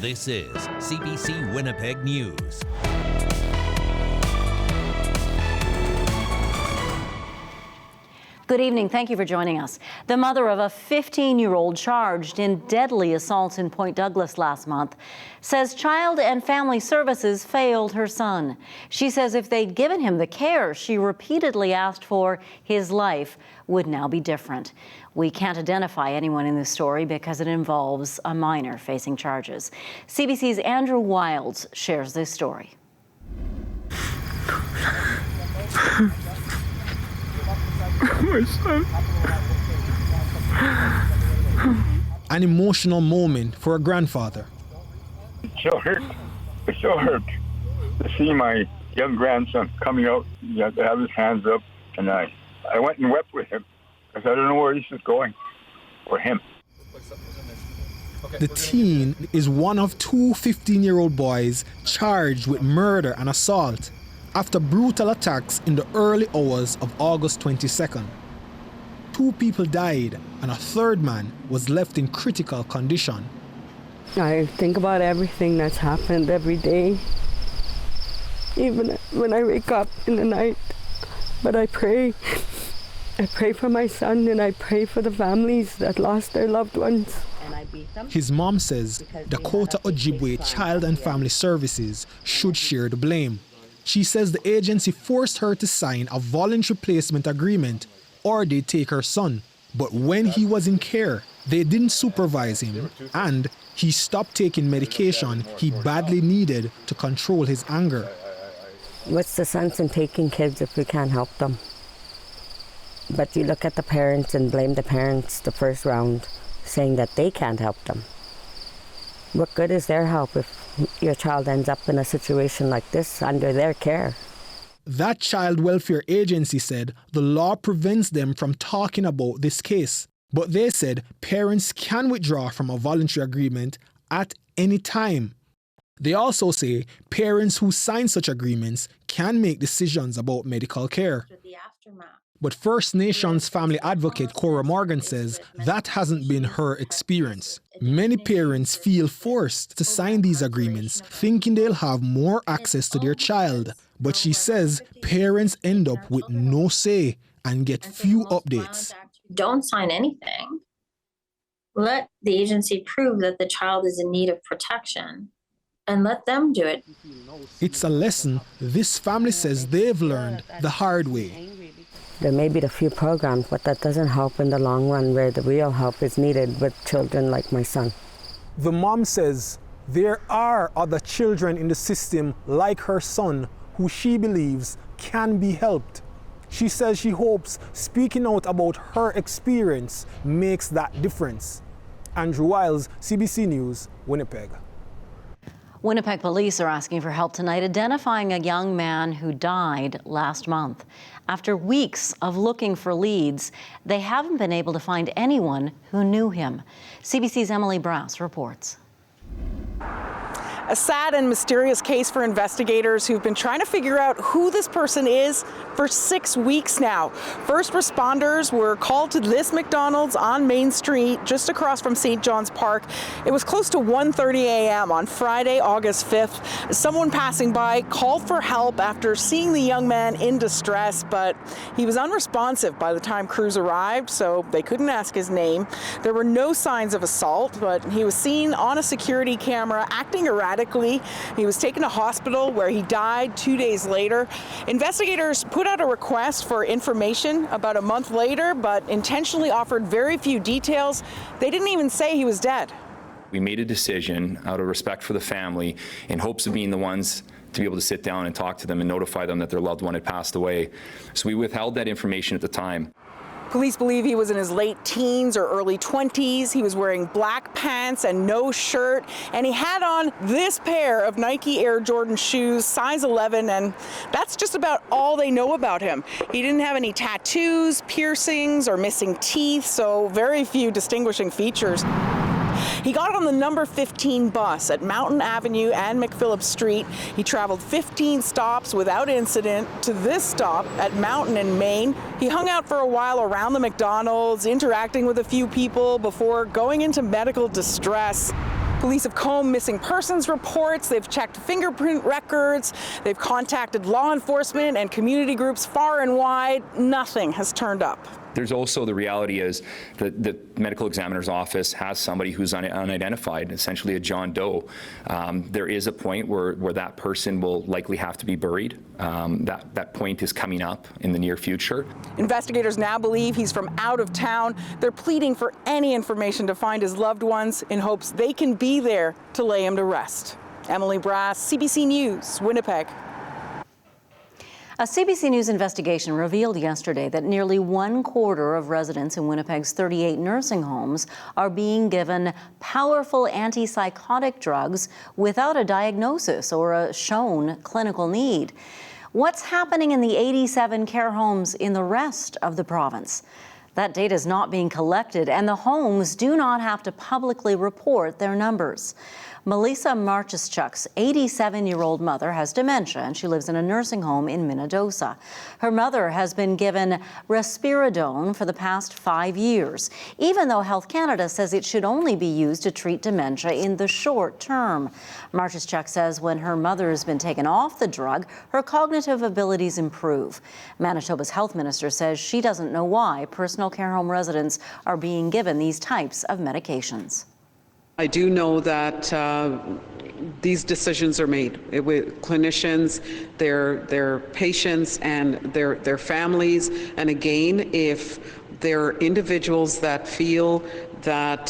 This is CBC Winnipeg News. Good evening. Thank you for joining us. The mother of a 15-year-old charged in deadly assault in Point Douglas last month says Child and Family Services failed her son. She says if they'd given him the care she repeatedly asked for, his life would now be different. We can't identify anyone in this story because it involves a minor facing charges. CBC's Andrew Wilds shares this story. My son. An emotional moment for a grandfather. It's so hurt. It's so hurt to see my young grandson coming out. He had to have his hands up, and I went and wept with him because I don't know where this is going for him. The teen is one of two 15-year-old boys charged with murder and assault after brutal attacks in the early hours of August 22nd. 2 people died and a third man was left in critical condition. I think about everything that's happened every day, even when I wake up in the night. But I pray for my son and I pray for the families that lost their loved ones. His mom says Dakota Ojibwe Child and Family Services should share the blame. She says the agency forced her to sign a voluntary placement agreement or they'd take her son. But when he was in care, they didn't supervise him and he stopped taking medication he badly needed to control his anger. What's the sense in taking kids if we can't help them? But you look at the parents and blame the parents the first round, saying that they can't help them. What good is their help if your child ends up in a situation like this under their care? That child welfare agency said the law prevents them from talking about this case. But they said parents can withdraw from a voluntary agreement at any time. They also say parents who sign such agreements can make decisions about medical care. But First Nations family advocate Cora Morgan says that hasn't been her experience. Many parents feel forced to sign these agreements, thinking they'll have more access to their child. But she says parents end up with no say and get few updates. Don't sign anything. Let the agency prove that the child is in need of protection and let them do it. It's a lesson this family says they've learned the hard way. There may be a few programs, but that doesn't help in the long run where the real help is needed with children like my son. The mom says there are other children in the system like her son who she believes can be helped. She says she hopes speaking out about her experience makes that difference. Andrew Wiles, CBC News, Winnipeg. Winnipeg police are asking for help tonight identifying a young man who died last month. After weeks of looking for leads, they haven't been able to find anyone who knew him. CBC's Emily Brass reports. A sad and mysterious case for investigators who've been trying to figure out who this person is for 6 weeks now. First responders were called to this McDonald's on Main Street, just across from St. John's Park. It was close to 1:30 a.m. on Friday, August 5th. Someone passing by called for help after seeing the young man in distress, but he was unresponsive by the time crews arrived, so they couldn't ask his name. There were no signs of assault, but he was seen on a security camera acting erratically. He was taken to hospital where he died 2 days later. Investigators put out a request for information about a month later, but intentionally offered very few details. They didn't even say he was dead. We made a decision out of respect for the family in hopes of being the ones to be able to sit down and talk to them and notify them that their loved one had passed away. So we withheld that information at the time. Police believe he was in his late teens or early 20s. He was wearing black pants and no shirt, and he had on this pair of Nike Air Jordan shoes, size 11, and that's just about all they know about him. He didn't have any tattoos, piercings, or missing teeth, so very few distinguishing features. He got on the number 15 bus at Mountain Avenue and McPhillips Street. He traveled 15 stops without incident to this stop at Mountain in Maine. He hung out for a while around the McDonald's, interacting with a few people before going into medical distress. Police have combed missing persons reports, they've checked fingerprint records, they've contacted law enforcement and community groups far and wide. Nothing has turned up. There's also the reality is that the medical examiner's office has somebody who's unidentified, essentially a John Doe. There is a point where that person will likely have to be buried. That point is coming up in the near future. Investigators now believe he's from out of town. They're pleading for any information to find his loved ones in hopes they can be there to lay him to rest. Emily Brass, CBC News, Winnipeg. A CBC News investigation revealed yesterday that nearly 1/4 of residents in Winnipeg's 38 nursing homes are being given powerful antipsychotic drugs without a diagnosis or a shown clinical need. What's happening in the 87 care homes in the rest of the province? That data is not being collected, and the homes do not have to publicly report their numbers. Melissa Marcheschuk's 87-year-old mother has dementia, and she lives in a nursing home in Manitoba. Her mother has been given risperidone for the past 5 years, even though Health Canada says it should only be used to treat dementia in the short term. Marcheschuk says when her mother has been taken off the drug, her cognitive abilities improve. Manitoba's health minister says she doesn't know why personal care home residents are being given these types of medications. I do know that these decisions are made with clinicians, their patients, and their families. And again, if there are individuals that feel that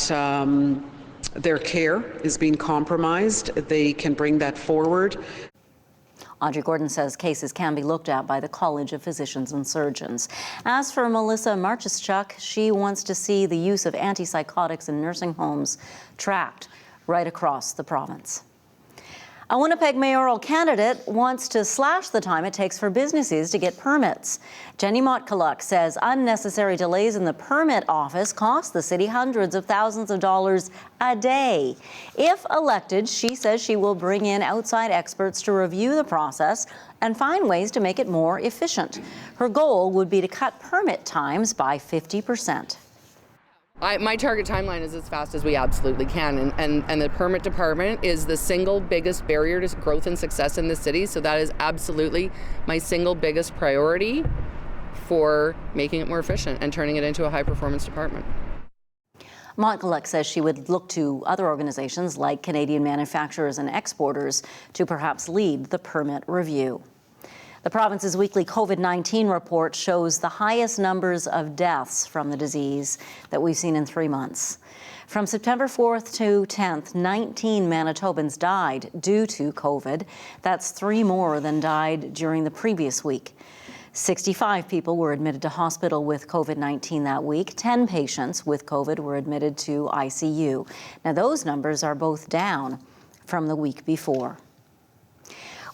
their care is being compromised, they can bring that forward. Audrey Gordon says cases can be looked at by the College of Physicians and Surgeons. As for Melissa Marcheschuk, she wants to see the use of antipsychotics in nursing homes tracked right across the province. A Winnipeg mayoral candidate wants to slash the time it takes for businesses to get permits. Jenny Mottkaluk says unnecessary delays in the permit office cost the city hundreds of thousands of dollars a day. If elected, she says she will bring in outside experts to review the process and find ways to make it more efficient. Her goal would be to cut permit times by 50%. My target timeline is as fast as we absolutely can, and the permit department is the single biggest barrier to growth and success in the city, so that is absolutely my single biggest priority for making it more efficient and turning it into a high-performance department. Mottkaluk says she would look to other organizations like Canadian manufacturers and exporters to perhaps lead the permit review. The province's weekly COVID-19 report shows the highest numbers of deaths from the disease that we've seen in 3 months. From September 4th to 10th, 19 Manitobans died due to COVID. That's 3 more than died during the previous week. 65 people were admitted to hospital with COVID-19 that week. 10 patients with COVID were admitted to ICU. Now, those numbers are both down from the week before.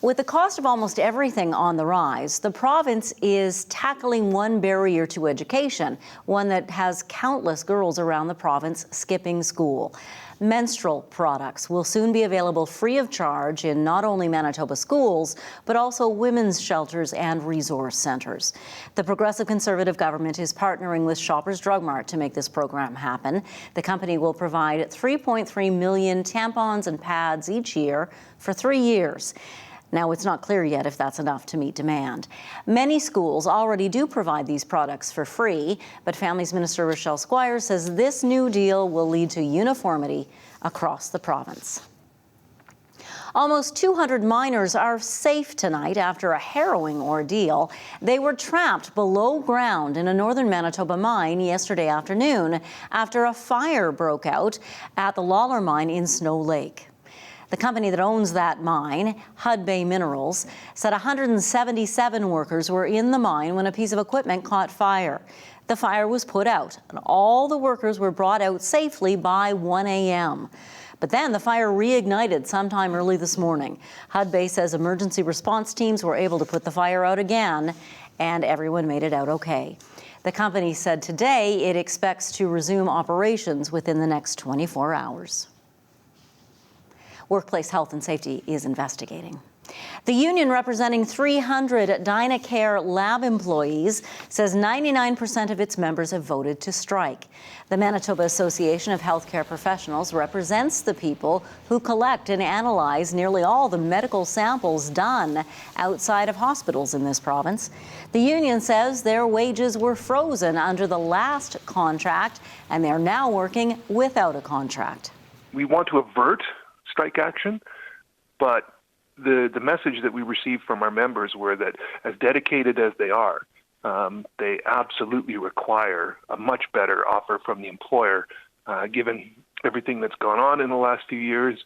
With the cost of almost everything on the rise, the province is tackling one barrier to education, one that has countless girls around the province skipping school. Menstrual products will soon be available free of charge in not only Manitoba schools, but also women's shelters and resource centres. The Progressive Conservative government is partnering with Shoppers Drug Mart to make this program happen. The company will provide 3.3 million tampons and pads each year for 3 years. Now, it's not clear yet if that's enough to meet demand. Many schools already do provide these products for free, but Families Minister Rochelle Squires says this new deal will lead to uniformity across the province. Almost 200 miners are safe tonight after a harrowing ordeal. They were trapped below ground in a northern Manitoba mine yesterday afternoon after a fire broke out at the Lawler mine in Snow Lake. The company that owns that mine, Hud Bay Minerals, said 177 workers were in the mine when a piece of equipment caught fire. The fire was put out, and all the workers were brought out safely by 1 a.m. But then the fire reignited sometime early this morning. Hud Bay says emergency response teams were able to put the fire out again, and everyone made it out okay. The company said today it expects to resume operations within the next 24 hours. Workplace Health and Safety is investigating. The union representing 300 Dynacare lab employees says 99% of its members have voted to strike. The Manitoba Association of Healthcare Professionals represents the people who collect and analyze nearly all the medical samples done outside of hospitals in this province. The union says their wages were frozen under the last contract, and they're now working without a contract. We want to avert strike action, but the message that we received from our members were that as dedicated as they are, they absolutely require a much better offer from the employer, given everything that's gone on in the last few years.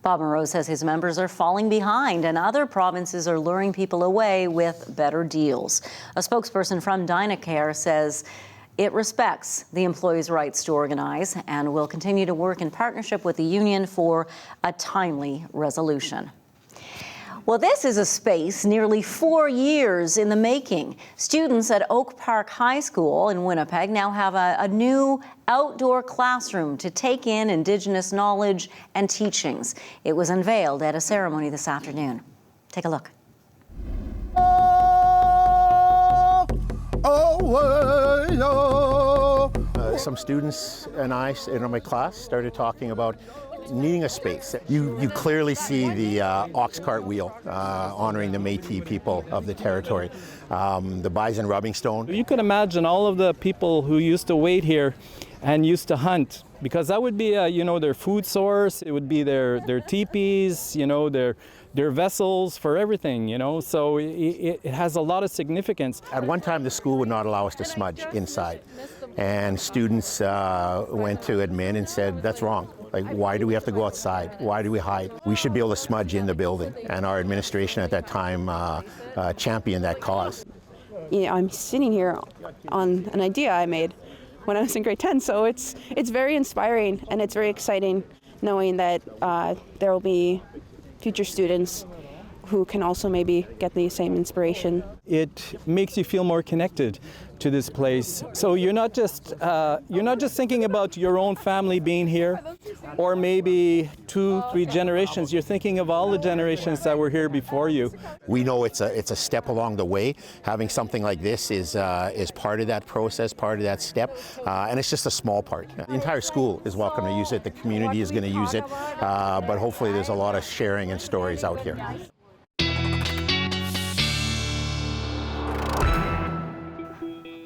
Bob Moreau says his members are falling behind and other provinces are luring people away with better deals. A spokesperson from Dynacare says it respects the employees' rights to organize and will continue to work in partnership with the union for a timely resolution. Well, this is a space nearly 4 years in the making. Students at Oak Park High School in Winnipeg now have a new outdoor classroom to take in Indigenous knowledge and teachings. It was unveiled at a ceremony this afternoon. Take a look. Some students and I in my class started talking about needing a space. You clearly see the ox cart wheel honoring the Métis people of the territory, the bison rubbing stone. You can imagine all of the people who used to wait here and used to hunt, because that would be their food source. It would be their teepees, their vessels for everything, so it has a lot of significance. At one time, the school would not allow us to smudge inside, and students went to admin and said, that's wrong. Like, why do we have to go outside? Why do we hide? We should be able to smudge in the building, and our administration at that time championed that cause. I'm sitting here on an idea I made when I was in grade 10, so it's very inspiring and it's very exciting knowing that there will be future students who can also maybe get the same inspiration. It makes you feel more connected to this place. So you're not just thinking about your own family being here, or maybe 2-3 generations. You're thinking of all the generations that were here before you. We know it's a step along the way. Having something like this is part of that process, part of that step, and it's just a small part. The entire school is welcome to use it. The community is going to use it, but hopefully there's a lot of sharing and stories out here.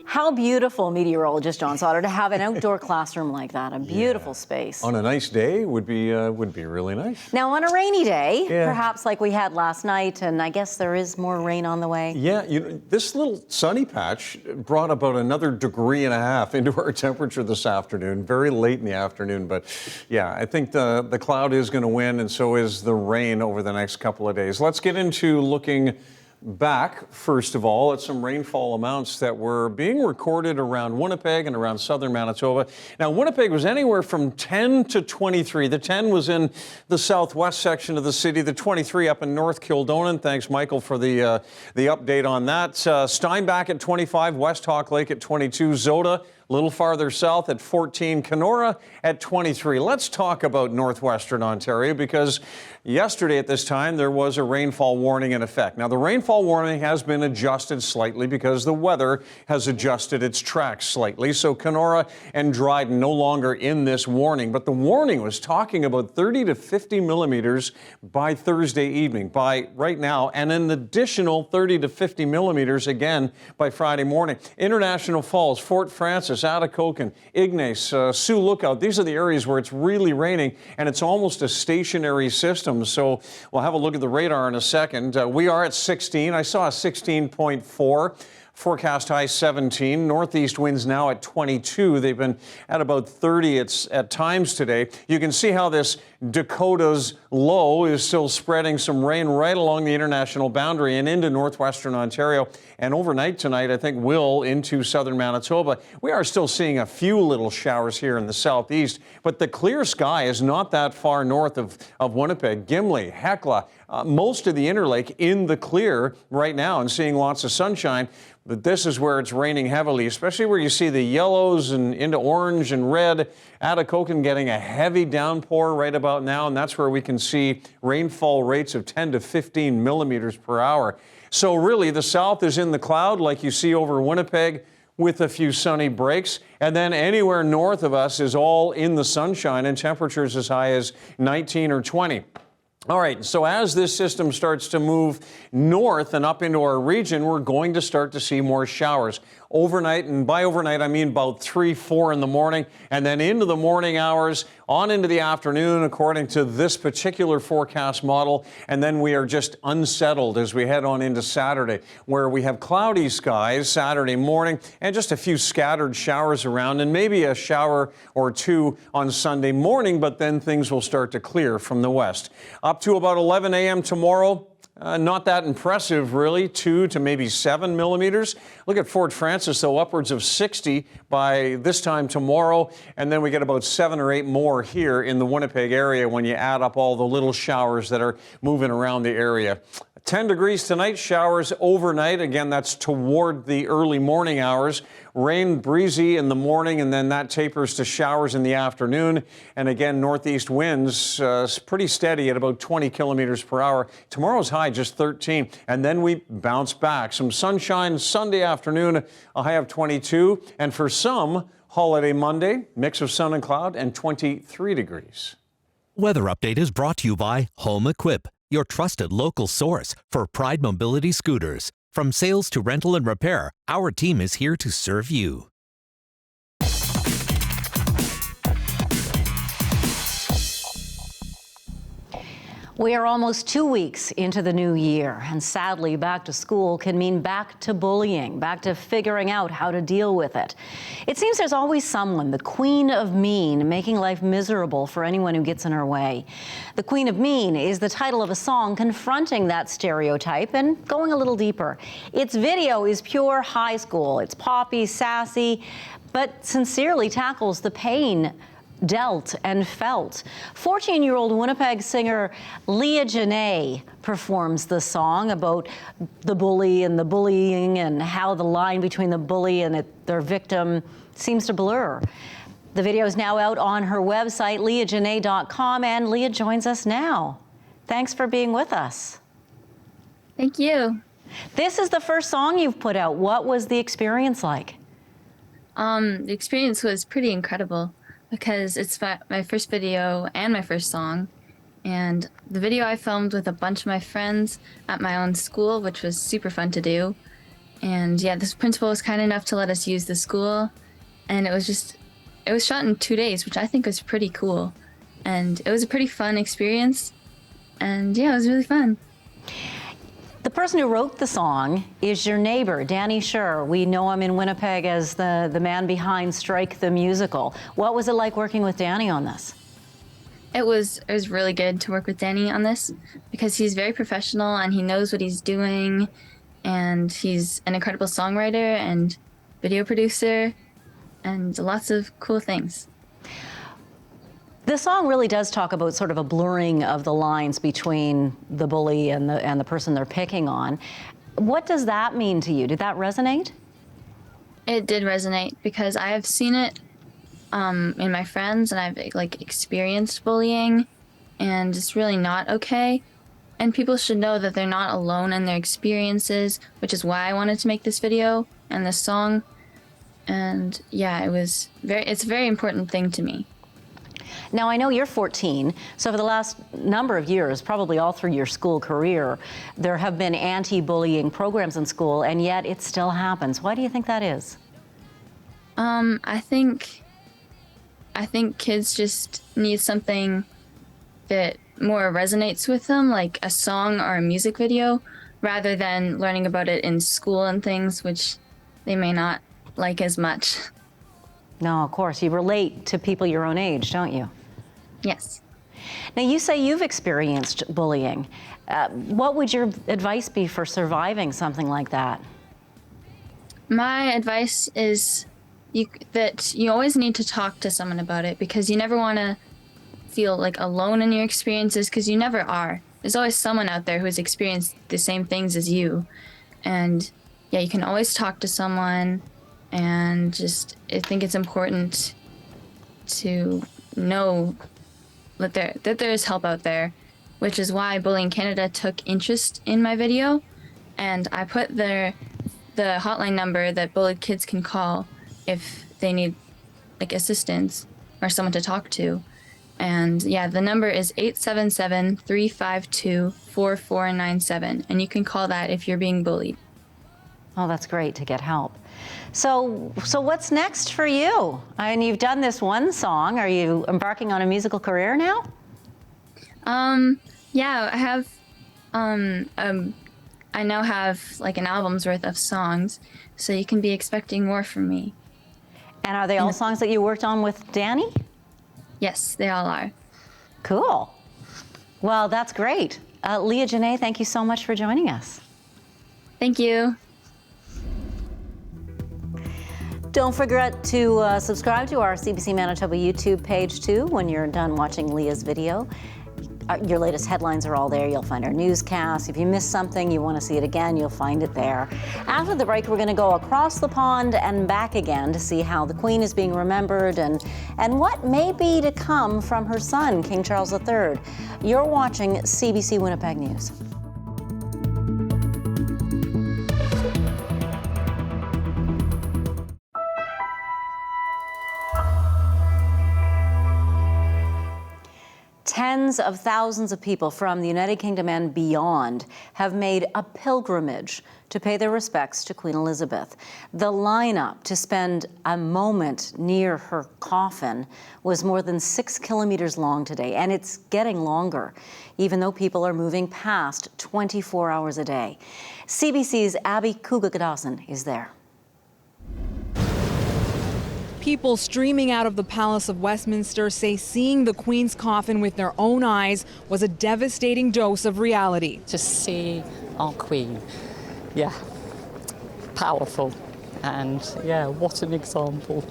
How beautiful, meteorologist John Sauder, to have an outdoor classroom like that, a beautiful space. On a nice day would be really nice. Now, on a rainy day, perhaps like we had last night, and I guess there is more rain on the way. Yeah, this little sunny patch brought about another 1.5 degrees into our temperature this afternoon, very late in the afternoon. But yeah, I think the cloud is going to win, and so is the rain over the next couple of days. Let's get into looking back, first of all, at some rainfall amounts that were being recorded around Winnipeg and around southern Manitoba. Now, Winnipeg was anywhere from 10 to 23. The 10 was in the southwest section of the city, the 23 up in North Kildonan. Thanks, Michael, for the update on that. Steinbach at 25, West Hawk Lake at 22, Zoda a little farther south at 14, Kenora at 23. Let's talk about northwestern Ontario, because yesterday at this time there was a rainfall warning in effect. Now, the rainfall warning has been adjusted slightly because the weather has adjusted its tracks slightly. So Kenora and Dryden no longer in this warning, but the warning was talking about 30 to 50 millimeters by Thursday evening, by right now, and an additional 30 to 50 millimeters again by Friday morning. International Falls, Fort Francis, Atikokan, Ignace, Sioux Lookout, these are the areas where it's really raining, and it's almost a stationary system. So we'll have a look at the radar in a second. We are at 16. I saw a 16.4. Forecast high 17. Northeast winds now at 22. They've been at about 30 at times today. You can see how this Dakota's low is still spreading some rain right along the international boundary and into northwestern Ontario. And overnight tonight, I think, will into southern Manitoba. We are still seeing a few little showers here in the southeast, but the clear sky is not that far north of Winnipeg. Gimli, Hecla, most of the Interlake in the clear right now and seeing lots of sunshine. that this is where it's raining heavily, especially where you see the yellows and into orange and red. Atikokan getting a heavy downpour right about now, and that's where we can see rainfall rates of 10 to 15 millimeters per hour. So really, the south is in the cloud like you see over Winnipeg with a few sunny breaks. And then anywhere north of us is all in the sunshine and temperatures as high as 19 or 20. All right, so as this system starts to move north and up into our region, we're going to start to see more showers overnight. And by overnight, I mean about 3, 4 in the morning, and then into the morning hours, on into the afternoon, according to this particular forecast model. And then we are just unsettled as we head on into Saturday, where we have cloudy skies Saturday morning and just a few scattered showers around, and maybe a shower or two on Sunday morning, but then things will start to clear from the west. Up to about 11 a.m. tomorrow. Not that impressive, really, 2 to maybe 7 millimeters. Look at Fort Francis, though, upwards of 60 by this time tomorrow. And then we get about 7 or 8 more here in the Winnipeg area when you add up all the little showers that are moving around the area. 10 degrees tonight, showers overnight. Again, that's toward the early morning hours. Rain breezy in the morning, and then that tapers to showers in the afternoon. And again, northeast winds pretty steady at about 20 kilometers per hour. Tomorrow's high just 13, and then we bounce back. Some sunshine Sunday afternoon, a high of 22. And for some, holiday Monday, mix of sun and cloud, and 23 degrees. Weather update is brought to you by Home Equip, your trusted local source for Pride Mobility scooters. From sales to rental and repair, our team is here to serve you. We are almost 2 weeks into the new year, and sadly, back to school can mean back to bullying, back to figuring out how to deal with it. It seems there's always someone, the Queen of Mean, making life miserable for anyone who gets in her way. The Queen of Mean is the title of a song confronting that stereotype and going a little deeper. Its video is pure high school. It's poppy, sassy, but sincerely tackles the pain dealt and felt. 14-year-old Winnipeg singer Leah Janae performs the song about the bully and the bullying and how the line between the bully and their victim seems to blur. The video is now out on her website, leahjanae.com, and Leah joins us now. Thanks for being with us. Thank you. This is the first song you've put out. What was the experience like? The experience was pretty incredible, because it's my first video and my first song. And the video I filmed with a bunch of my friends at my own school, which was super fun to do. And yeah, this principal was kind enough to let us use the school. And it was shot in 2 days, which I think was pretty cool. And it was a pretty fun experience. And yeah, it was really fun. The person who wrote the song is your neighbor, Danny Scher. We know him in Winnipeg as the man behind Strike the Musical. What was it like working with Danny on this? It was really good to work with Danny on this, because he's very professional and he knows what he's doing, and he's an incredible songwriter and video producer and lots of cool things. The song really does talk about sort of a blurring of the lines between the bully and the person they're picking on. What does that mean to you? Did that resonate? It did resonate, because I have seen it in my friends, and I've experienced bullying, and it's really not okay. And people should know that they're not alone in their experiences, which is why I wanted to make this video and this song. And yeah, it's a very important thing to me. Now, I know you're 14, so for the last number of years, probably all through your school career, there have been anti-bullying programs in school, and yet it still happens. Why do you think that is? I think kids just need something that more resonates with them, like a song or a music video, rather than learning about it in school and things, which they may not like as much. No, of course. You relate to people your own age, don't you? Yes. Now, you say you've experienced bullying. What would your advice be for surviving something like that? My advice is that you always need to talk to someone about it, because you never want to feel alone in your experiences, because you never are. There's always someone out there who has experienced the same things as you. And yeah, you can always talk to someone, and just I think it's important to know that there is help out there, which is why Bullying Canada took interest in my video, and I put the hotline number that bullied kids can call if they need like assistance or someone to talk to. And yeah, the number is 877-352-4497, and you can call that if you're being bullied. Oh, that's great to get help. So what's next for you? I mean, you've done this one song. Are you embarking on a musical career now? Yeah, I have, I now have like an album's worth of songs, so you can be expecting more from me. And are they all songs that you worked on with Danny? Yes, they all are. Cool. Well, that's great. Leah Janae, thank you so much for joining us. Thank you. Don't forget to subscribe to our CBC Manitoba YouTube page too when you're done watching Leah's video. Your latest headlines are all there. You'll find our newscasts. If you missed something, you want to see it again, you'll find it there. After the break, we're going to go across the pond and back again to see how the Queen is being remembered and what may be to come from her son, King Charles III. You're watching CBC Winnipeg News. Tens of thousands of people from the United Kingdom and beyond have made a pilgrimage to pay their respects to Queen Elizabeth. The lineup to spend a moment near her coffin was more than 6 kilometers long today, and it's getting longer, even though people are moving past 24 hours a day. CBC's Abby Kuga-Gadassan is there. People streaming out of the Palace of Westminster say seeing the Queen's coffin with their own eyes was a devastating dose of reality. To see our Queen, yeah, powerful, and yeah, what an example.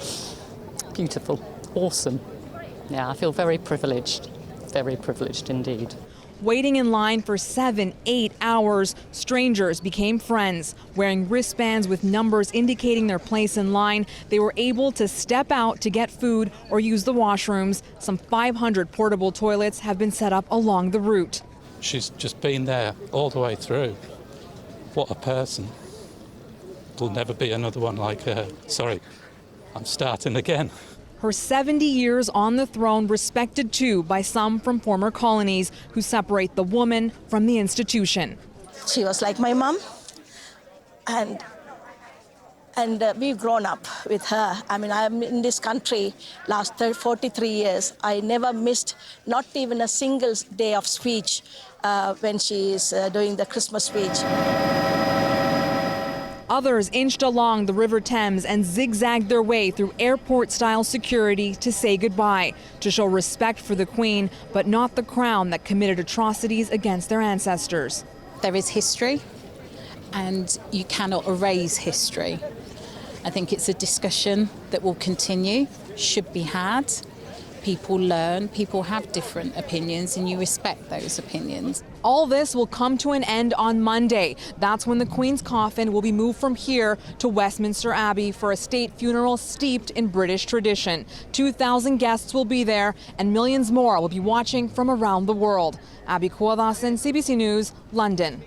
Beautiful, awesome. Yeah, I feel very privileged indeed. Waiting in line for 7-8 hours, strangers became friends. Wearing wristbands with numbers indicating their place in line, they were able to step out to get food or use the washrooms. Some 500 portable toilets have been set up along the route. She's just been there all the way through. What a person. There'll never be another one like her. Sorry, I'm starting again. Her 70 years on the throne respected too by some from former colonies who separate the woman from the institution. She was like my mom, and we've grown up with her. I mean, I'm in this country last 43 years. I never missed not even a single day of speech when she is doing the Christmas speech. Others inched along the River Thames and zigzagged their way through airport-style security to say goodbye, to show respect for the Queen, but not the Crown that committed atrocities against their ancestors. There is history, and you cannot erase history. I think it's a discussion that will continue, should be had. People learn, people have different opinions, and you respect those opinions. All this will come to an end on Monday. That's when the Queen's coffin will be moved from here to Westminster Abbey for a state funeral steeped in British tradition. 2,000 guests will be there, and millions more will be watching from around the world. Abby Kuga-Gadassan, CBC News, London.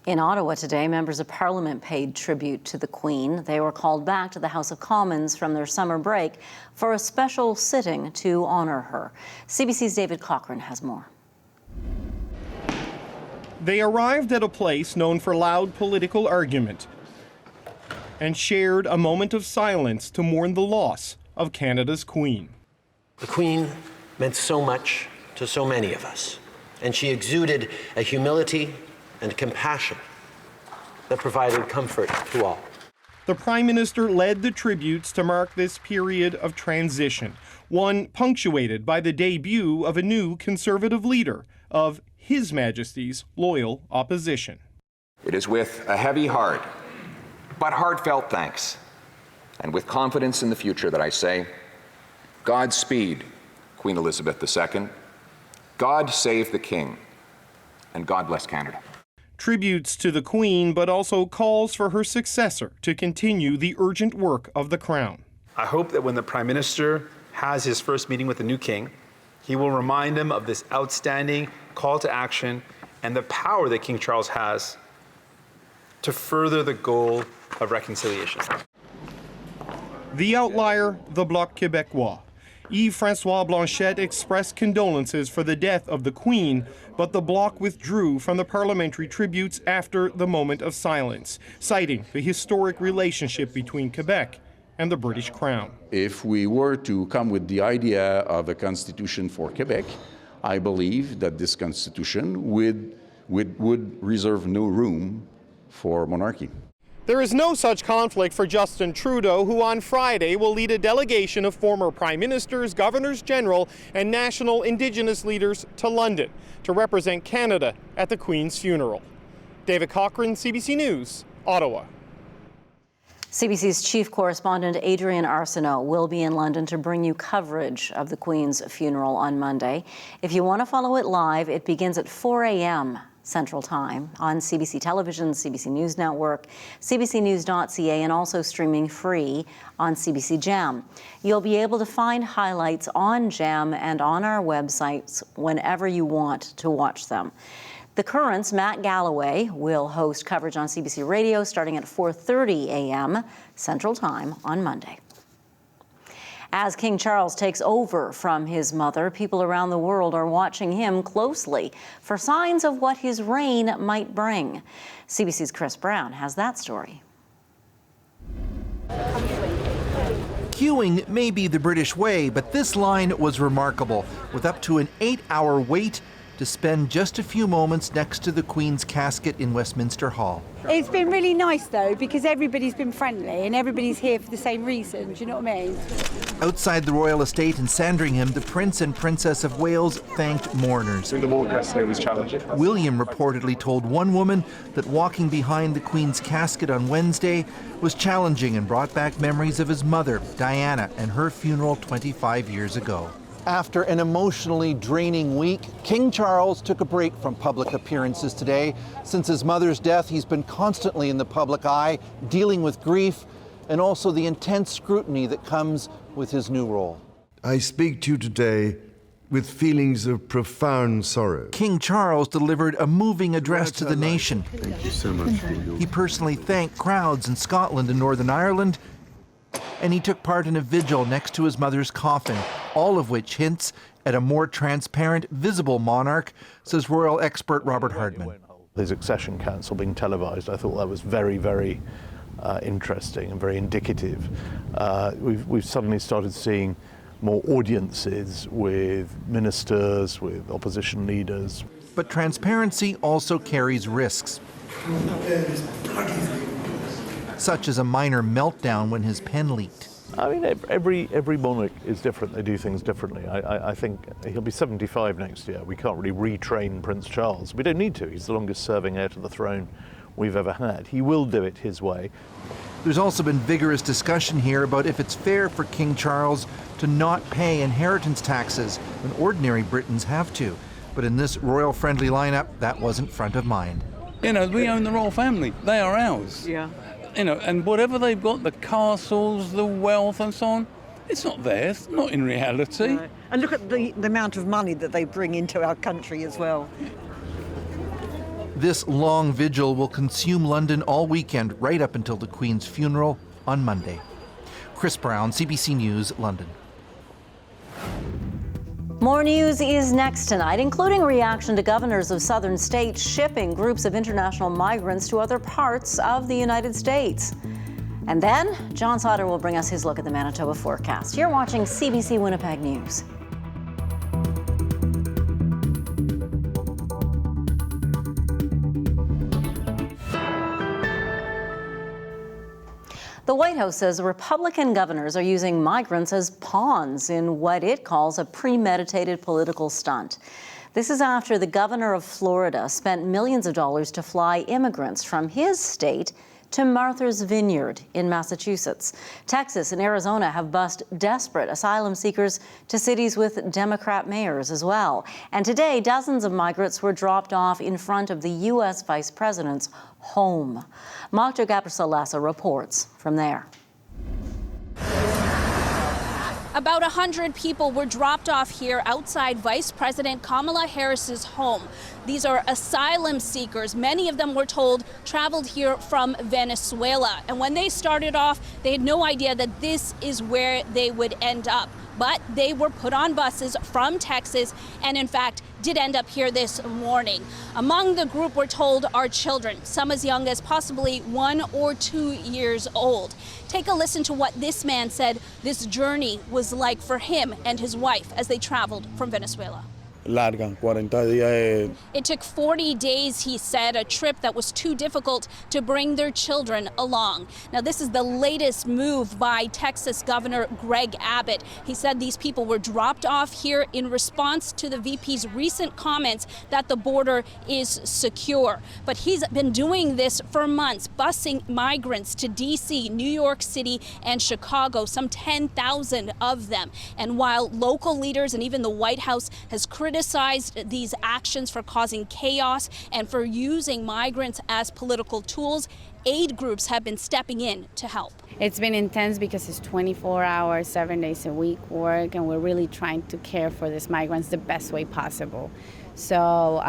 In Ottawa today, members of Parliament paid tribute to the Queen. They were called back to the House of Commons from their summer break for a special sitting to honour her. CBC's David Cochran has more. They arrived at a place known for loud political argument and shared a moment of silence to mourn the loss of Canada's Queen. The Queen meant so much to so many of us, and she exuded a humility and compassion that provided comfort to all. The Prime Minister led the tributes to mark this period of transition, one punctuated by the debut of a new Conservative leader of His Majesty's loyal opposition. It is with a heavy heart, but heartfelt thanks, and with confidence in the future that I say, Godspeed, Queen Elizabeth II, God save the King, and God bless Canada. Tributes to the Queen, but also calls for her successor to continue the urgent work of the Crown. I hope that when the Prime Minister has his first meeting with the new King, he will remind him of this outstanding call to action and the power that King Charles has to further the goal of reconciliation. The outlier, the Bloc Québécois. Yves-François Blanchet expressed condolences for the death of the Queen, but the Bloc withdrew from the parliamentary tributes after the moment of silence, citing the historic relationship between Quebec and the British Crown. If we were to come with the idea of a constitution for Quebec, I believe that this constitution would reserve no room for monarchy. There is no such conflict for Justin Trudeau, who on Friday will lead a delegation of former prime ministers, governors general, and national Indigenous leaders to London to represent Canada at the Queen's funeral. David Cochran, CBC News, Ottawa. CBC's chief correspondent Adrian Arsenault will be in London to bring you coverage of the Queen's funeral on Monday. If you want to follow it live, it begins at 4 a.m. Central Time on CBC Television, CBC News Network, cbcnews.ca, and also streaming free on CBC Gem. You'll be able to find highlights on Gem and on our websites whenever you want to watch them. The Current's Matt Galloway will host coverage on CBC Radio starting at 4:30 a.m. Central Time on Monday. As King Charles takes over from his mother, people around the world are watching him closely for signs of what his reign might bring. CBC's Chris Brown has that story. Queuing may be the British way, but this line was remarkable, with up to an 8-hour wait to spend just a few moments next to the Queen's casket in Westminster Hall. It's been really nice though, because everybody's been friendly and everybody's here for the same reason, do you know what I mean? Outside the royal estate in Sandringham, the Prince and Princess of Wales thanked mourners. The walk yesterday was challenging. William reportedly told one woman that walking behind the Queen's casket on Wednesday was challenging and brought back memories of his mother, Diana, and her funeral 25 years ago. After an emotionally draining week, King Charles took a break from public appearances today. Since his mother's death, he's been constantly in the public eye, dealing with grief and also the intense scrutiny that comes with his new role. I speak to you today with feelings of profound sorrow. King Charles delivered a moving address to the nation. Thank you so much for your... He personally thanked crowds in Scotland and Northern Ireland, and he took part in a vigil next to his mother's coffin, all of which hints at a more transparent, visible monarch, says royal expert Robert Hardman. His accession council being televised, I thought that was very, very interesting and very indicative. We've suddenly started seeing more audiences with ministers, with opposition leaders. But transparency also carries risks, such as a minor meltdown when his pen leaked. I mean, every monarch is different. They do things differently. I think he'll be 75 next year. We can't really retrain Prince Charles. We don't need to. He's the longest serving heir to the throne we've ever had. He will do it his way. There's also been vigorous discussion here about if it's fair for King Charles to not pay inheritance taxes when ordinary Britons have to. But in this royal-friendly lineup, that wasn't front of mind. You know, we own the royal family. They are ours. Yeah. You know, and whatever they've got, the castles, the wealth and so on, it's not theirs, not in reality. Right. And look at the amount of money that they bring into our country as well. This long vigil will consume London all weekend, right up until the Queen's funeral on Monday. Chris Brown, CBC News, London. More news is next tonight, including reaction to governors of southern states shipping groups of international migrants to other parts of the United States. And then, John Sauder will bring us his look at the Manitoba forecast. You're watching CBC Winnipeg News. The White House says Republican governors are using migrants as pawns in what it calls a premeditated political stunt. This is after the governor of Florida spent millions of dollars to fly immigrants from his state to Martha's Vineyard in Massachusetts. Texas and Arizona have bused desperate asylum seekers to cities with Democrat mayors as well. And today, dozens of migrants were dropped off in front of the U.S. Vice President's home. Magda Gabrisalasa reports from there. About 100 people were dropped off here outside Vice President Kamala Harris's home. These are asylum seekers. Many of them, were told, traveled here from Venezuela. And when they started off, they had no idea that this is where they would end up. But they were put on buses from Texas and, in fact, did end up here this morning. Among the group, we're told, are children, some as young as possibly 1 or 2 years old. Take a listen to what this man said this journey was like for him and his wife as they traveled from Venezuela. It took 40 days, he said, a trip that was too difficult to bring their children along. Now, this is the latest move by Texas Governor Greg Abbott. He said these people were dropped off here in response to the VP's recent comments that the border is secure. But he's been doing this for months, busing migrants to D.C., New York City, and Chicago, some 10,000 of them. And while local leaders and even the White House has criticized these actions for causing chaos and for using migrants as political tools, aid groups have been stepping in to help. It's been intense because it's 24 hours, 7 days a week work, and we're really trying to care for these migrants the best way possible. So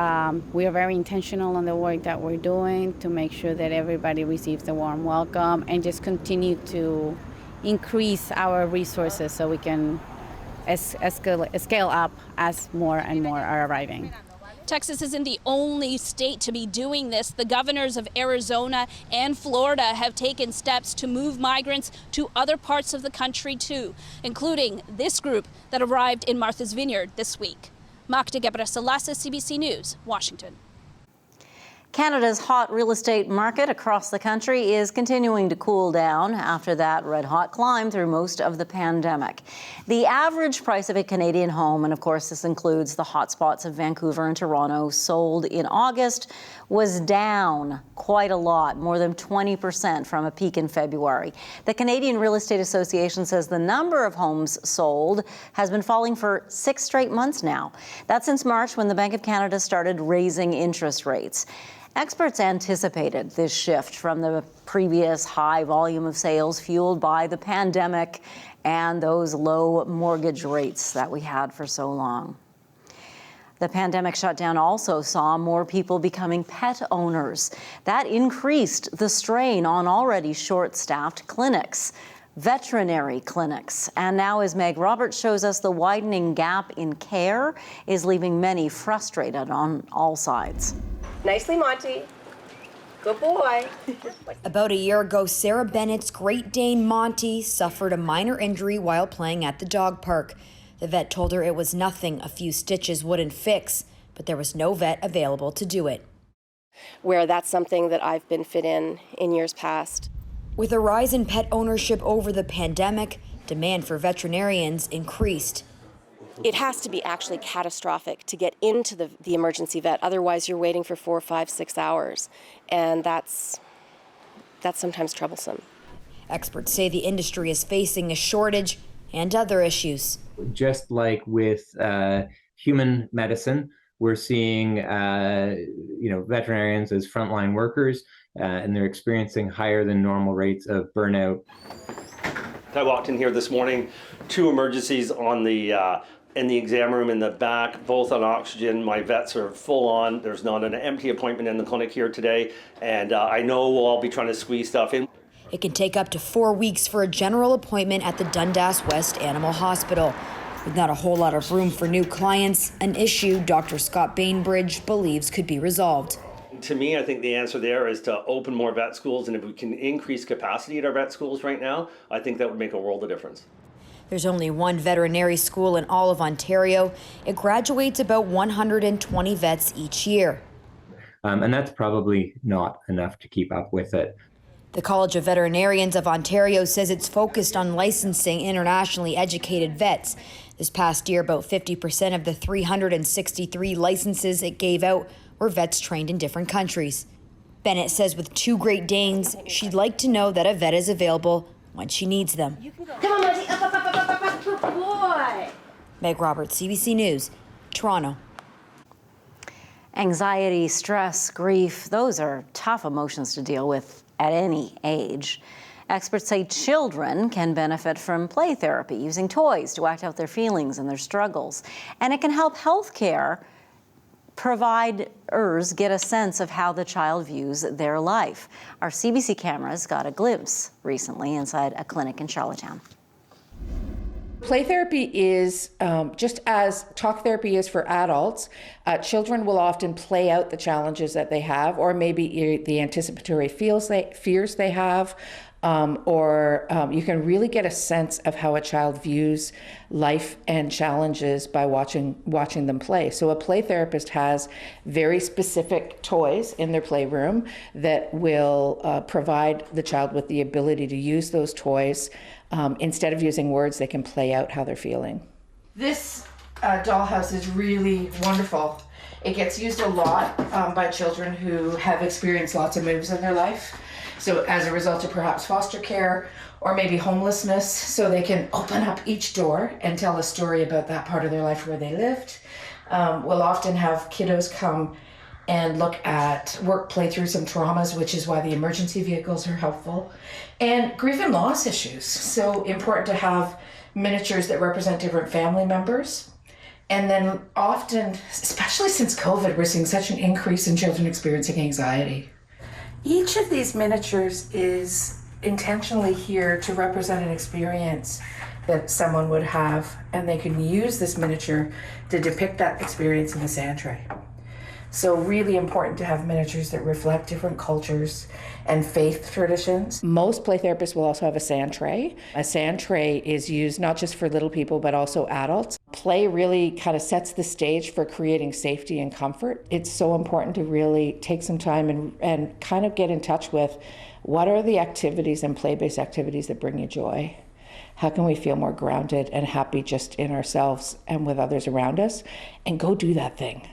we are very intentional on the work that we're doing to make sure that everybody receives a warm welcome and just continue to increase our resources so we can scale up as more and more are arriving. Texas isn't the only state to be doing this. The governors of Arizona and Florida have taken steps to move migrants to other parts of the country too, including this group that arrived in Martha's Vineyard this week. Magda Gabrisalasa, CBC News, Washington. Canada's hot real estate market across the country is continuing to cool down after that red-hot climb through most of the pandemic. The average price of a Canadian home, and of course this includes the hotspots of Vancouver and Toronto, sold in August, was down quite a lot, more than 20% from a peak in February. The Canadian Real Estate Association says the number of homes sold has been falling for 6 straight months now. That's since March, when the Bank of Canada started raising interest rates. Experts anticipated this shift from the previous high volume of sales fueled by the pandemic and those low mortgage rates that we had for so long. The pandemic shutdown also saw more people becoming pet owners. That increased the strain on already short-staffed clinics, veterinary clinics. And now, as Meg Roberts shows us, the widening gap in care is leaving many frustrated on all sides. Nicely, Monty. Good boy. About a year ago, Sarah Bennett's Great Dane Monty suffered a minor injury while playing at the dog park. The vet told her it was nothing a few stitches wouldn't fix, but there was no vet available to do it. Where that's something that I've been fit in years past. With a rise in pet ownership over the pandemic, demand for veterinarians increased. It has to be actually catastrophic to get into the emergency vet. Otherwise, you're waiting for 4, 5, 6 hours. And that's sometimes troublesome. Experts say the industry is facing a shortage and other issues. Just like with human medicine, we're seeing veterinarians as frontline workers, and they're experiencing higher than normal rates of burnout. I walked in here this morning, 2 emergencies on in the exam room in the back, both on oxygen. My vets are full on. There's not an empty appointment in the clinic here today, and I know we'll all be trying to squeeze stuff in. It can take up to 4 weeks for a general appointment at the Dundas West Animal Hospital. With not a whole lot of room for new clients, an issue Dr. Scott Bainbridge believes could be resolved. To me, I think the answer there is to open more vet schools, and if we can increase capacity at our vet schools right now, I think that would make a world of difference. There's only one veterinary school in all of Ontario. It graduates about 120 vets each year. And that's probably not enough to keep up with it. The College of Veterinarians of Ontario says it's focused on licensing internationally educated vets. This past year, about 50% of the 363 licenses it gave out were vets trained in different countries. Bennett says with 2 Great Danes, she'd like to know that a vet is available when she needs them. Come on, Monty. Up, good boy. Meg Roberts, CBC News, Toronto. Anxiety, stress, grief, those are tough emotions to deal with at any age. Experts say children can benefit from play therapy, using toys to act out their feelings and their struggles. And it can help healthcare providers get a sense of how the child views their life. Our CBC cameras got a glimpse recently inside a clinic in Charlottetown. Play therapy is just as talk therapy is for adults. Children will often play out the challenges that they have, or maybe the anticipatory fears they have, or you can really get a sense of how a child views life and challenges by watching them play. So a play therapist has very specific toys in their playroom that will provide the child with the ability to use those toys. Instead of using words, they can play out how they're feeling. This dollhouse is really wonderful. It gets used a lot by children who have experienced lots of moves in their life. So as a result of perhaps foster care or maybe homelessness, so they can open up each door and tell a story about that part of their life where they lived. We'll often have kiddos come and play through some traumas, which is why the emergency vehicles are helpful. And grief and loss issues. So important to have miniatures that represent different family members. And then often, especially since COVID, we're seeing such an increase in children experiencing anxiety. Each of these miniatures is intentionally here to represent an experience that someone would have, and they can use this miniature to depict that experience in the sand tray. So really important to have miniatures that reflect different cultures and faith traditions. Most play therapists will also have a sand tray. A sand tray is used not just for little people, but also adults. Play really kind of sets the stage for creating safety and comfort. It's so important to really take some time and kind of get in touch with what are the activities and play-based activities that bring you joy. How can we feel more grounded and happy just in ourselves and with others around us? And go do that thing.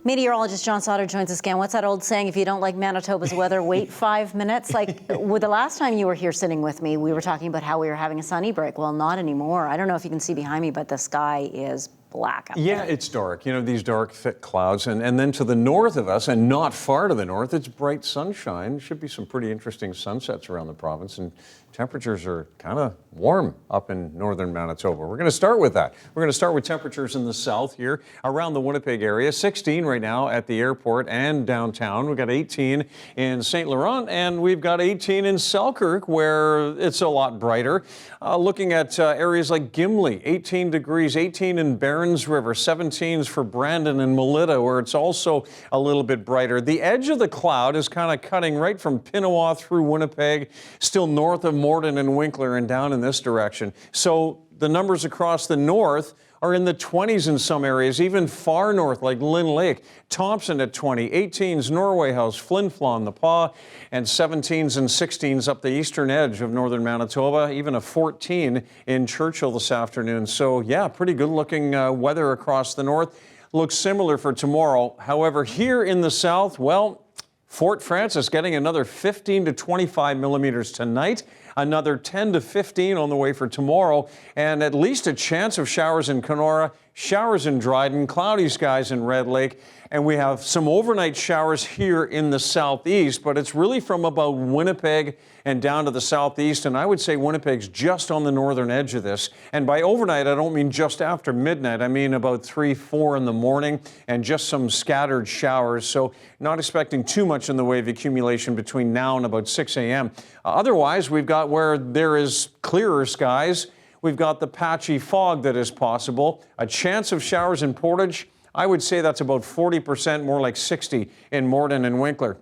Meteorologist John Sauder joins us again. What's that old saying, if you don't like Manitoba's weather, wait 5 minutes? Like, the last time you were here sitting with me, we were talking about how we were having a sunny break. Well, not anymore. I don't know if you can see behind me, but the sky is black up there. It's dark. These dark, thick clouds. And then to the north of us, and not far to the north, it's bright sunshine. Should be some pretty interesting sunsets around the province. And temperatures are kind of warm up in northern Manitoba. We're going to start with that. We're going to start with temperatures in the south here around the Winnipeg area. 16 right now at the airport and downtown. We've got 18 in St. Laurent, and we've got 18 in Selkirk, where it's a lot brighter. Looking at areas like Gimli, 18 degrees, 18 in Barons River, 17s for Brandon and Melita, where it's also a little bit brighter. The edge of the cloud is kind of cutting right from Pinawa through Winnipeg, still north of Morden and Winkler and down in this direction. So the numbers across the north are in the 20s in some areas, even far north like Lynn Lake. Thompson at 20, 18s Norway House, Flin Flon, The Pas, and 17s and 16s up the eastern edge of northern Manitoba, even a 14 in Churchill this afternoon. So yeah, pretty good looking weather across the north. Looks similar for tomorrow. However, here in the south, well, Fort Frances getting another 15 to 25 millimeters tonight. Another 10 to 15 on the way for tomorrow, and at least a chance of showers in Kenora, showers in Dryden, cloudy skies in Red Lake, and we have some overnight showers here in the southeast, but it's really from about Winnipeg and down to the southeast, and I would say Winnipeg's just on the northern edge of this. And by overnight, I don't mean just after midnight. I mean about 3, 4 in the morning, and just some scattered showers, so not expecting too much in the way of accumulation between now and about 6 a.m. Otherwise, we've got where there is clearer skies, we've got the patchy fog that is possible, a chance of showers in Portage. I would say that's about 40%, more like 60 in Morden and Winkler.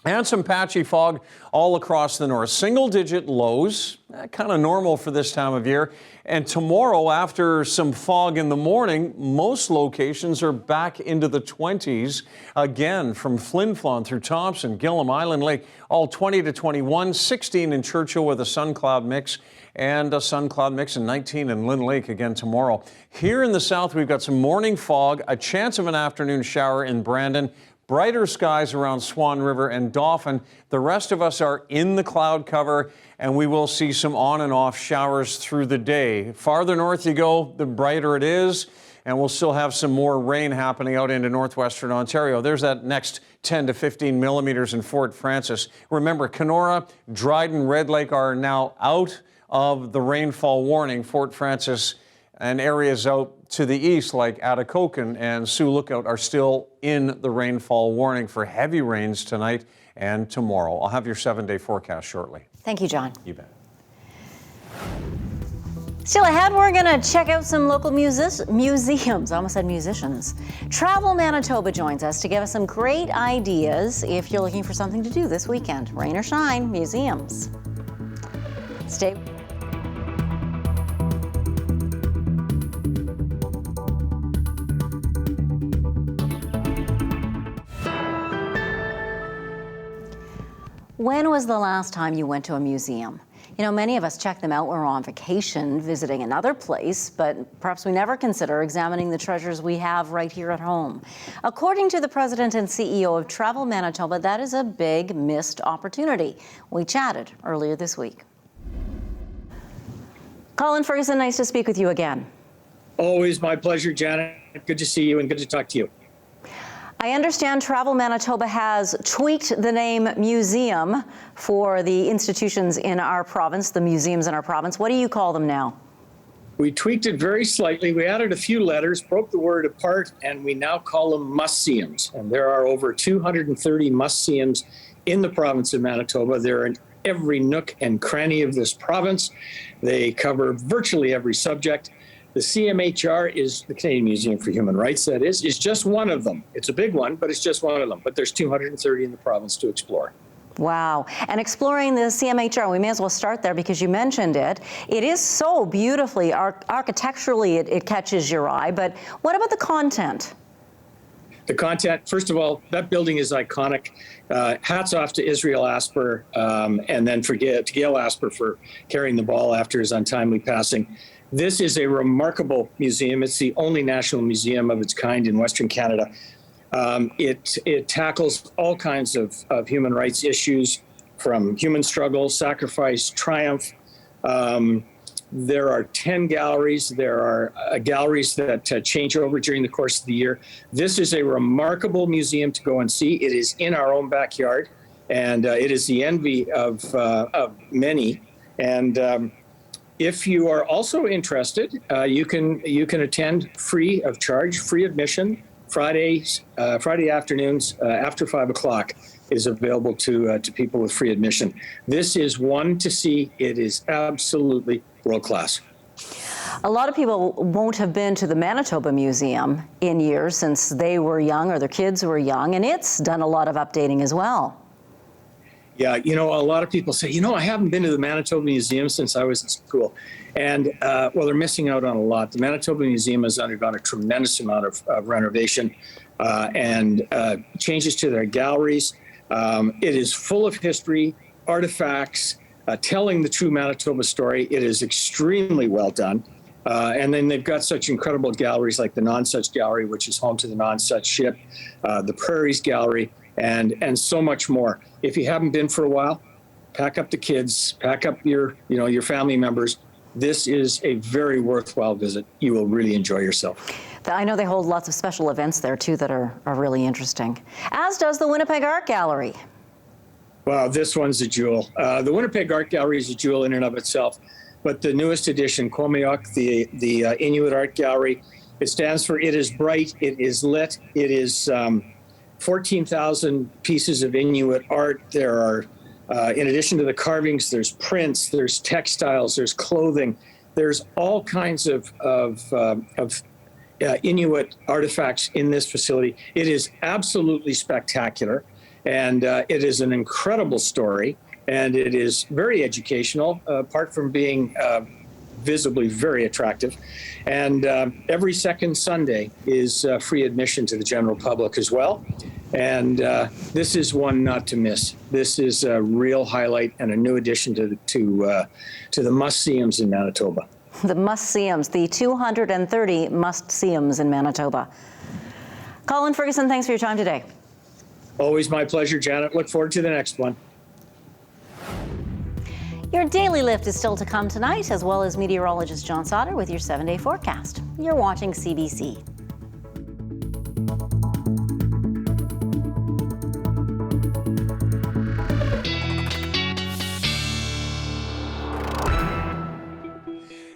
And some patchy fog all across the north. Single-digit lows, kind of normal for this time of year. And tomorrow, after some fog in the morning, most locations are back into the 20s again, from Flin Flon through Thompson, Gillam, Island Lake, all 20 to 21, 16 in Churchill with a sun cloud mix, and a sun-cloud mix in 19 in Lynn Lake again tomorrow. Here in the south, we've got some morning fog, a chance of an afternoon shower in Brandon, brighter skies around Swan River and Dauphin. The rest of us are in the cloud cover, and we will see some on and off showers through the day. Farther north you go, the brighter it is, and we'll still have some more rain happening out into northwestern Ontario. There's that next 10 to 15 millimeters in Fort Frances. Remember, Kenora, Dryden, Red Lake are now out of the rainfall warning. Fort Frances and areas out to the east like Atikokan and Sioux Lookout are still in the rainfall warning for heavy rains tonight and tomorrow. I'll have your 7-day forecast shortly. Thank you, John. You bet. Still ahead, we're going to check out some local museums. I almost said musicians. Travel Manitoba joins us to give us some great ideas if you're looking for something to do this weekend. Rain or shine, museums. Stay. When was the last time you went to a museum? You know, many of us check them out when we're on vacation, visiting another place, but perhaps we never consider examining the treasures we have right here at home. According to the president and CEO of Travel Manitoba, that is a big missed opportunity. We chatted earlier this week. Colin Ferguson, nice to speak with you again. Always my pleasure, Janet. Good to see you and good to talk to you. I understand Travel Manitoba has tweaked the name museum for the institutions in our province, the museums in our province. What do you call them now? We tweaked it very slightly. We added a few letters, broke the word apart, and we now call them must-seeums. And there are over 230 must-seums in the province of Manitoba. They're in every nook and cranny of this province. They cover virtually every subject. The CMHR is the Canadian Museum for Human Rights, that is just one of them. It's a big one, but it's just one of them. But there's 230 in the province to explore. Wow. And exploring the CMHR, we may as well start there because you mentioned it. It is so beautifully, architecturally, it catches your eye. But what about the content? The content, first of all, that building is iconic. Hats off to Israel Asper, and then to Gail Asper for carrying the ball after his untimely passing. This is a remarkable museum. It's the only national museum of its kind in Western Canada. It tackles all kinds of human rights issues, from human struggle, sacrifice, triumph. There are 10 galleries. There are galleries that change over during the course of the year. This is a remarkable museum to go and see. It is in our own backyard, and it is the envy of many. And if you are also interested, you can attend free of charge, free admission. Friday afternoons after 5 o'clock is available to people with free admission. This is one to see. It is absolutely world class. A lot of people won't have been to the Manitoba Museum in years since they were young or their kids were young, and it's done a lot of updating as well. Yeah, a lot of people say, I haven't been to the Manitoba Museum since I was in school. And, well, they're missing out on a lot. The Manitoba Museum has undergone a tremendous amount of renovation and changes to their galleries. It is full of history, artifacts, telling the true Manitoba story. It is extremely well done. And then they've got such incredible galleries like the Nonsuch Gallery, which is home to the Nonsuch ship, the Prairies Gallery, and so much more. If you haven't been for a while, pack up the kids, pack up your family members. This is a very worthwhile visit. You will really enjoy yourself. I know they hold lots of special events there too that are really interesting, as does the Winnipeg Art Gallery. Wow, this one's a jewel. The Winnipeg Art Gallery is a jewel in and of itself, but the newest edition, Komiok, the Inuit Art Gallery, it stands for It Is Bright, It Is Lit, it is 14,000 pieces of Inuit art. There are, in addition to the carvings, there's prints, there's textiles, there's clothing, there's all kinds of Inuit artifacts in this facility. It is absolutely spectacular, and it is an incredible story, and it is very educational, apart from being visibly very attractive. And every second Sunday is free admission to the general public as well. And this is one not to miss. This is a real highlight and a new addition to the must-see-ums in Manitoba. The must-see-ums, the 230 must-see-ums in Manitoba. Colin Ferguson, thanks for your time today. Always my pleasure, Janet. Look forward to the next one. Your daily lift is still to come tonight, as well as meteorologist John Sauder with your 7-day forecast. You're watching CBC.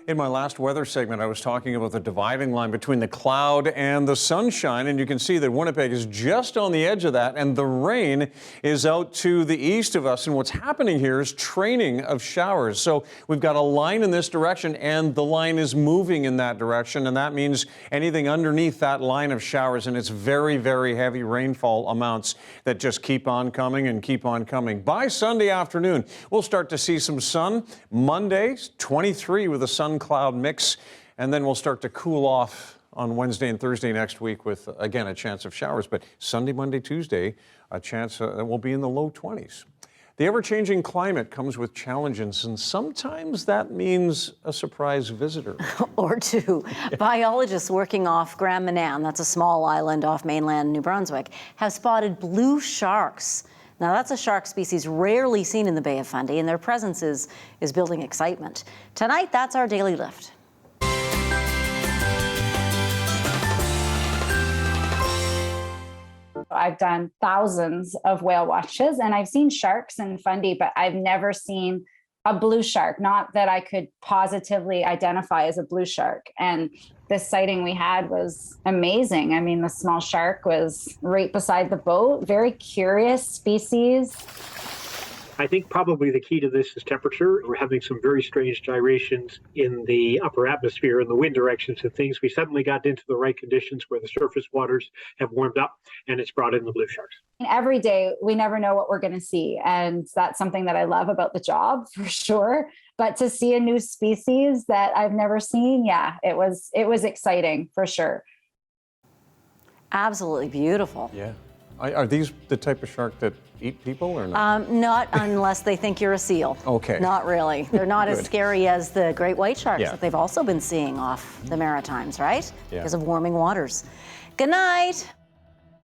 In my last weather segment, I was talking about the dividing line between the cloud and the sunshine, and you can see that Winnipeg is just on the edge of that, and the rain is out to the east of us. And what's happening here is training of showers. So we've got a line in this direction, and the line is moving in that direction, and that means anything underneath that line of showers, and it's very, very heavy rainfall amounts that just keep on coming and keep on coming. By Sunday afternoon, we'll start to see some sun. Monday, 23 with a sun-cloud mix, and then we'll start to cool off on Wednesday and Thursday next week with, again, a chance of showers. But Sunday, Monday, Tuesday, a chance that will be in the low 20s. The ever-changing climate comes with challenges, and sometimes that means a surprise visitor. Or two. Biologists working off Grand Manan, that's a small island off mainland New Brunswick, have spotted blue sharks. Now, that's a shark species rarely seen in the Bay of Fundy, and their presence is building excitement. Tonight, that's our Daily Lift. I've done thousands of whale watches, and I've seen sharks in Fundy, but I've never seen a blue shark, not that I could positively identify as a blue shark. And this sighting we had was amazing. I mean, the small shark was right beside the boat, very curious species. I think probably the key to this is temperature. We're having some very strange gyrations in the upper atmosphere and the wind directions and things. We suddenly got into the right conditions where the surface waters have warmed up, and it's brought in the blue sharks. Every day, we never know what we're going to see. And that's something that I love about the job, for sure. But to see a new species that I've never seen, yeah, it was exciting, for sure. Absolutely beautiful. Yeah. Are these the type of shark that eat people or not? Not unless they think you're a seal. Okay. Not really. They're not as Good. scary as the great white sharks Yeah. that they've also been seeing off the Maritimes, right? Yeah. Because of warming waters. Good night.